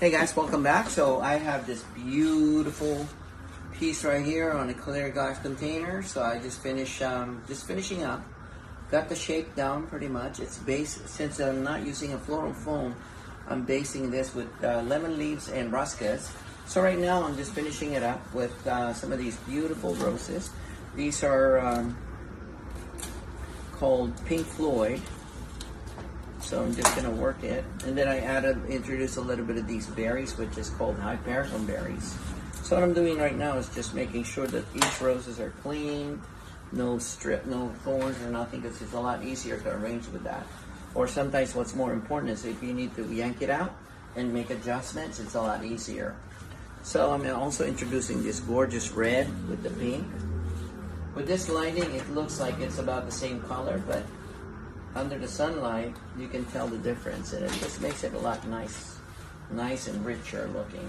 Hey guys, welcome back. So I have this beautiful piece right here on a clear glass container. So I just finishing up. Got the shape down pretty much. It's based, since I'm not using a floral foam, I'm basing this with lemon leaves and ruscas. So right now I'm just finishing it up with some of these beautiful roses. These are called Pink Floyd. So I'm just gonna work it, and then I introduce a little bit of these berries, which is called hypericum berries. So what I'm doing right now is just making sure that each roses are clean, no thorns or nothing, because it's a lot easier to arrange with that. Or sometimes what's more important is if you need to yank it out and make adjustments, it's a lot easier. So I'm also introducing this gorgeous red with the pink. With this lighting, it looks like it's about the same color, but under the sunlight, you can tell the difference, and it just makes it a lot nice and richer looking.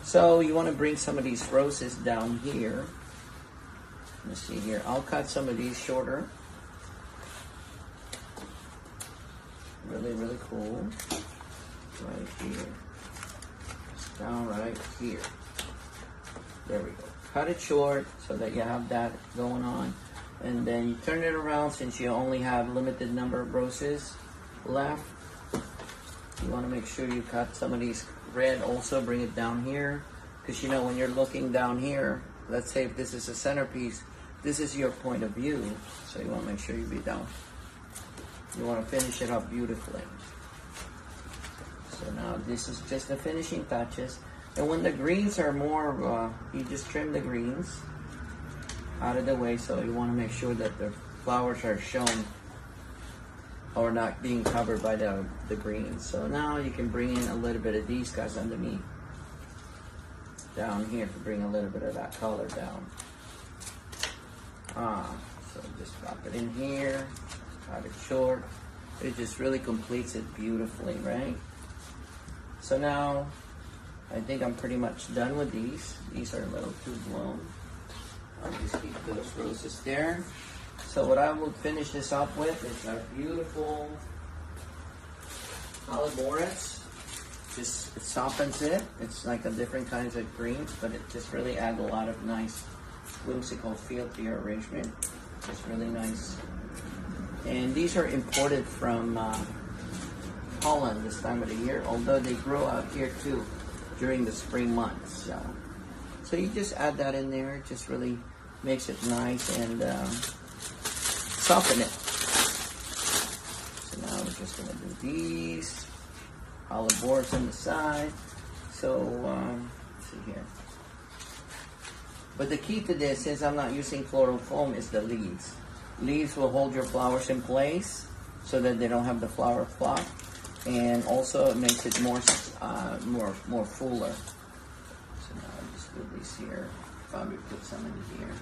So you want to bring some of these roses down here. Let's see here. I'll cut some of these shorter. Really, really cool. Right here. Down right here. There we go. Cut it short so that you have that going on. And then you turn it around, since you only have limited number of roses left. You want to make sure you cut some of these red also, bring it down here. Because you know, when you're looking down here, let's say if this is a centerpiece, this is your point of view. So you want to make sure you be down. You want to finish it up beautifully. So now this is just the finishing touches. And when the greens are more, you just trim the greens out of the way, so you want to make sure that the flowers are shown or not being covered by the greens. So now you can bring in a little bit of these guys underneath down here to bring a little bit of that color down. So just drop it in here, cut it short. It just really completes it beautifully, right? So now I think I'm pretty much done with these. These are a little too blown. I'll just keep those roses there. So what I will finish this up with is our beautiful Haliboris. Just it softens it. It's like a different kinds of greens, but it just really adds a lot of nice whimsical feel to your arrangement. It's really nice. And these are imported from Holland this time of the year, although they grow out here too during the spring months. So you just add that in there. It just really makes it nice and soften it. So now we're just gonna do these Haliboris on the side. So let's see here. But the key to this, since I'm not using floral foam, is the leaves. Leaves will hold your flowers in place so that they don't have the flower flop, and also it makes it more fuller. So now I'll just do these here. Probably put some in here.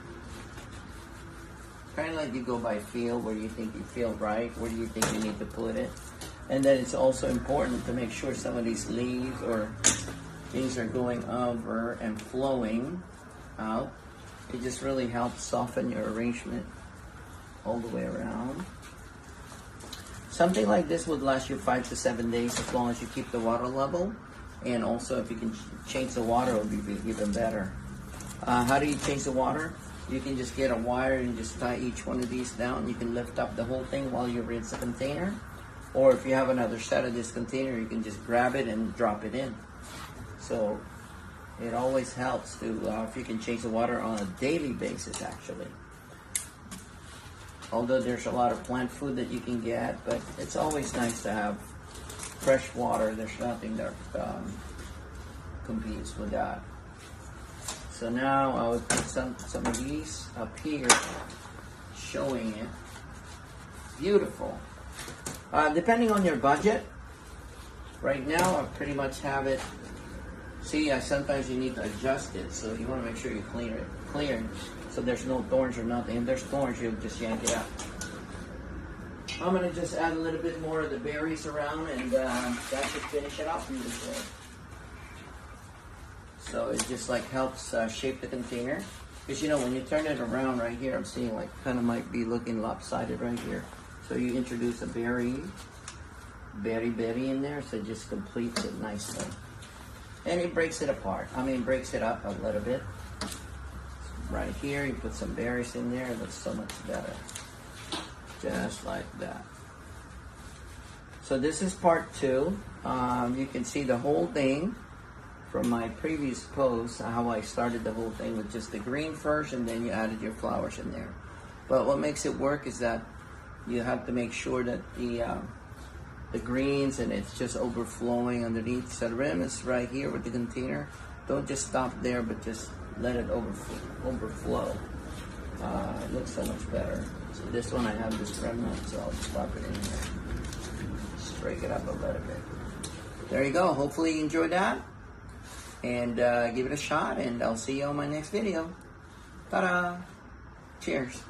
Kind of like you go by feel, where you think you feel right, where do you think you need to put it. And then it's also important to make sure some of these leaves or things are going over and flowing out. It just really helps soften your arrangement all the way around. Something like this would last you 5 to 7 days as long as you keep the water level. And also if you can change the water, it would be even better. How do you change the water? You can just get a wire and just tie each one of these down. You can lift up the whole thing while you rinse the container. Or if you have another set of this container, you can just grab it and drop it in. So it always helps to, if you can change the water on a daily basis actually. Although there's a lot of plant food that you can get, but it's always nice to have fresh water. There's nothing that competes with that. So now I would put some of these up here, showing it. Beautiful. Depending on your budget, right now I pretty much have it. See, sometimes you need to adjust it, so you want to make sure you clear so there's no thorns or nothing. If there's thorns, you'll just yank it out. I'm going to just add a little bit more of the berries around, and that should finish it off beautifully. So it just like helps shape the container. Because you know, when you turn it around right here, I'm seeing like kind of might be looking lopsided right here. So you introduce a berry in there, so it just completes it nicely. And it breaks it apart. I mean, breaks it up a little bit. Right here, you put some berries in there. It looks so much better. Just like that. So this is part 2. You can see the whole thing from my previous post, how I started the whole thing with just the green first, and then you added your flowers in there. But what makes it work is that you have to make sure that the greens and it's just overflowing underneath. So the rim is right here with the container. Don't just stop there, but just let it overflow. It looks so much better. So this one I have this remnant, so I'll just pop it in here. Just break it up a little bit. There you go. Hopefully you enjoyed that. And give it a shot, and I'll see you on my next video. Ta-da! Cheers.